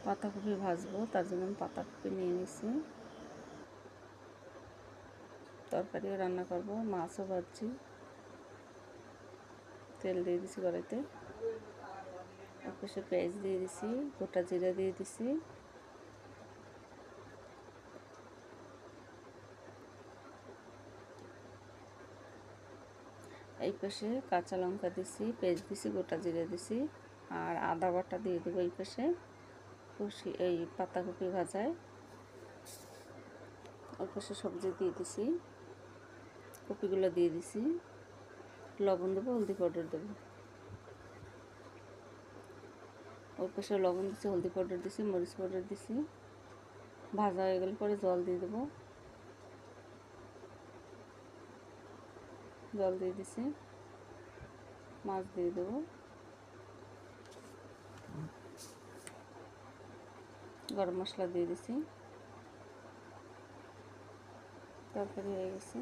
পাতাকপি ভাজবো, তার জন্য আমি পাতাকপি নিয়ে নিছি। তরকারিও রান্না করব, মাছও ভাজছি। তেল দিয়ে দিছি কড়াইতে, পাশে পেঁয়াজ দিয়ে দিছি, গোটা জিরা দিয়ে দিছি, এই পাশে কাঁচা লঙ্কা দিছি, পেঁয়াজ দিছি, গোটা জিরা দিছি, আর আদা বাটা দিয়ে দেবো এই পাশে। কষি এই পাতাকপি ভাজায় ওই পাশে সবজি দিয়ে দিছি, কপিগুলো দিয়ে দিছি, লবণ দেবো, হলদি পাউডার দেবো। ওই পাশে লবণ দিছি, হলদি পাউডার দিছি, মরিচ পাউডার দিছি। ভাজা হয়ে গেলে পরে জল দিয়ে দেবো, জল দিয়ে দিছি, মাছ দিয়ে দেবো, গরম মশলা দিয়ে দিছি। তরকারি হয়ে গেছে।